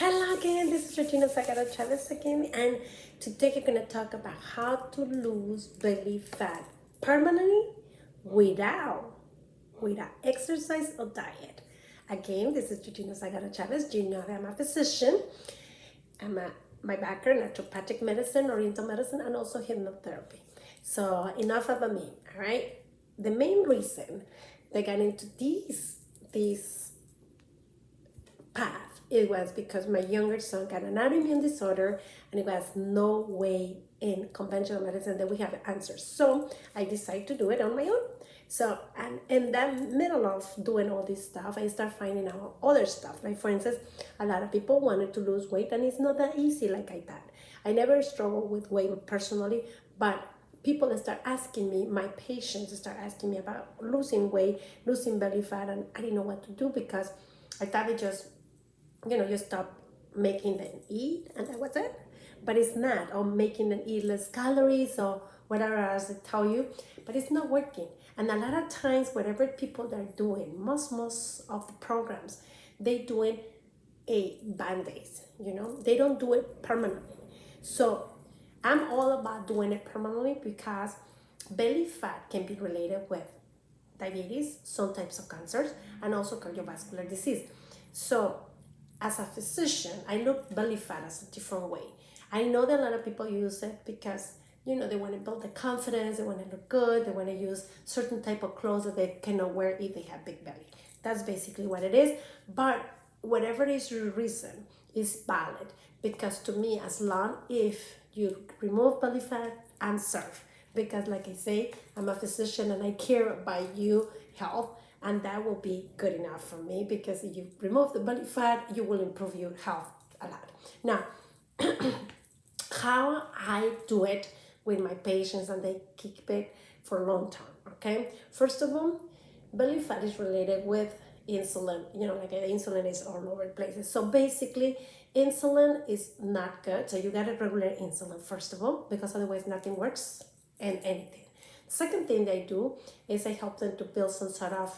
Hello again, this is Regina Sagara Chavez again, and today we're going to talk about how to lose belly fat permanently without without exercise or diet. Again, this is Regina Sagara Chavez. You know that I'm a physician. My background naturopathic medicine, oriental medicine, and also hypnotherapy. So enough about me, all right? The main reason they got into these path, it was because my younger son got an autoimmune disorder, and it was no way in conventional medicine that we have answers. So I decided to do it on my own. So, and in the middle of doing all this stuff, I start finding out other stuff. Like, for instance, a lot of people wanted to lose weight, and it's not that easy like I thought. I never struggled with weight personally, but people start asking me, my patients start asking me about losing weight, losing belly fat, and I didn't know what to do because I thought it just, you stop making them eat and that was it. But it's not, or making them eat less calories or whatever else they tell you, but it's not working. And a lot of times, whatever people are doing, most of the programs, they doing a band-aids, they don't do it permanently. So I'm all about doing it permanently because belly fat can be related with diabetes, some types of cancers, and also cardiovascular disease. So as a physician, I look belly fat as a different way. I know that a lot of people use it because they want to build the confidence, they want to look good, they want to use certain type of clothes that they cannot wear if they have big belly. That's basically what it is. But whatever is your reason is valid, because to me, as long if you remove belly fat and serve, because like I say, I'm a physician and I care about you health, and that will be good enough for me, because if you remove the belly fat, you will improve your health a lot. Now, how I do it with my patients, and they keep it for a long time. Okay, first of all, belly fat is related with insulin. Like insulin is all over the places. So basically, insulin is not good. So you gotta regulate insulin first of all, because otherwise nothing works and anything. Second thing they do is I help them to build some sort of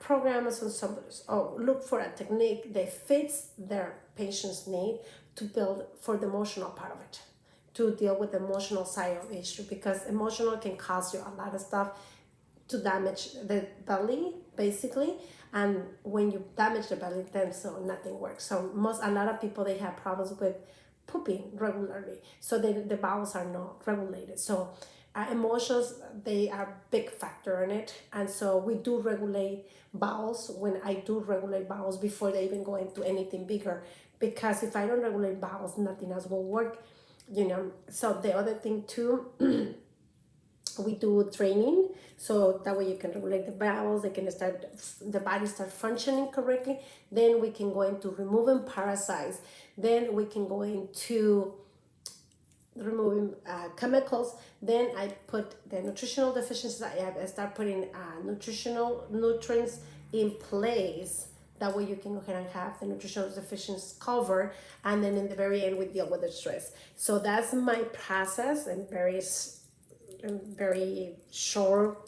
programs and some, or look for a technique that fits their patient's need to build for the emotional part of it, to deal with the emotional side of the issue, because emotional can cause you a lot of stuff to damage the belly basically. And when you damage the belly, then so nothing works. So a lot of people, they have problems with pooping regularly, so the bowels are not regulated. So emotions, they are a big factor in it. And so we do regulate bowels. When I do regulate bowels before they even go into anything bigger, because if I don't regulate bowels, nothing else will work. So the other thing too, we do training, so that way you can regulate the bowels, the body start functioning correctly. Then we can go into removing parasites, then we can go into removing chemicals. Then I put the nutritional deficiencies. I start putting nutritional nutrients in place. That way you can go ahead and have the nutritional deficiencies covered. And then in the very end, we deal with the stress. So that's my process, and very short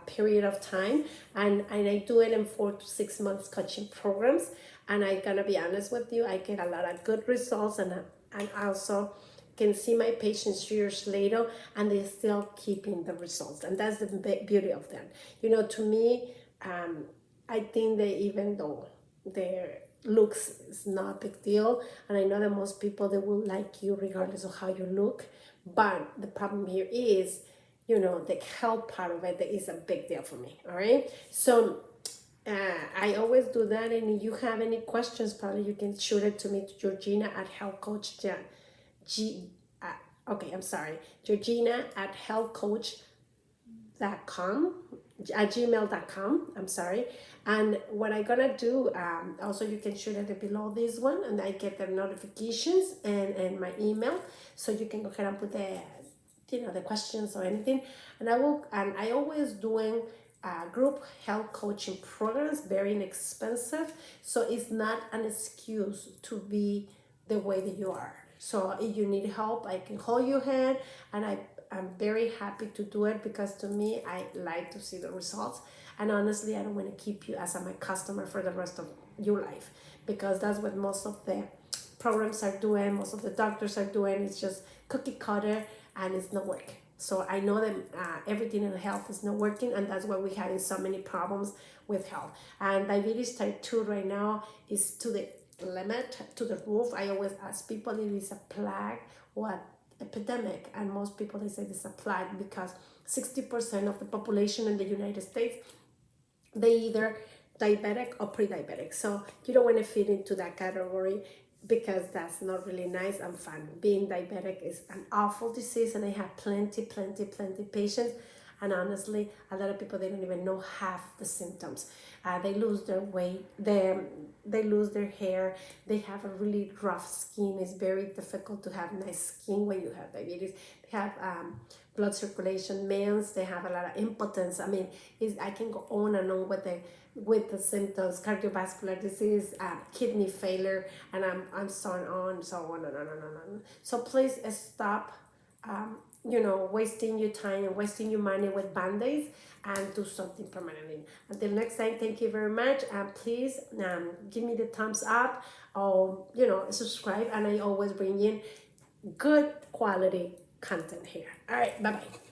period of time, and I do it in 4 to 6 months coaching programs. And I gonna be honest with you, I get a lot of good results, and also can see my patients years later, and they're still keeping the results. And that's the beauty of them. To me, I think that even though their looks is not a big deal, and I know that most people, they will like you regardless of how you look, but the problem here is, the health part of it is a big deal for me. All right, so I always do that. And if you have any questions, probably you can shoot it to me, to Georgina at Health Coach okay, I'm sorry, Georgina at healthcoach.com, at gmail.com, I'm sorry. And what I'm gonna do, also you can shoot it below this one, and I get the notifications and my email, so you can go ahead and put the questions or anything. And I always doing group health coaching programs, very inexpensive, so it's not an excuse to be the way that you are. So if you need help, I can hold your hand, and I'm very happy to do it, because to me, I like to see the results. And honestly, I don't want to keep you as my customer for the rest of your life, because that's what most of the programs are doing, most of the doctors are doing. It's just cookie cutter and it's not working. So I know that everything in health is not working, and that's why we're having so many problems with health. And diabetes type 2 right now is to the limit, to the roof. I always ask people if it's a plague or epidemic, and most people they say it's a plague because 60% of the population in the United States, they either diabetic or pre-diabetic. So you don't want to fit into that category because that's not really nice and fun. Being diabetic is an awful disease, and I have plenty patients. And honestly, a lot of people, they don't even know half the symptoms. They lose their weight, they lose their hair, they have a really rough skin. It's very difficult to have nice skin when you have diabetes. They have blood circulation males, they have a lot of impotence. I mean, I can go on and on with the symptoms: cardiovascular disease, kidney failure, and I'm so on, so on and on and on. So please stop wasting your time and wasting your money with band-aids, and do something permanently. Until next time, thank you very much. Please give me the thumbs up, or subscribe, and I always bring in good quality content here. All right, bye-bye.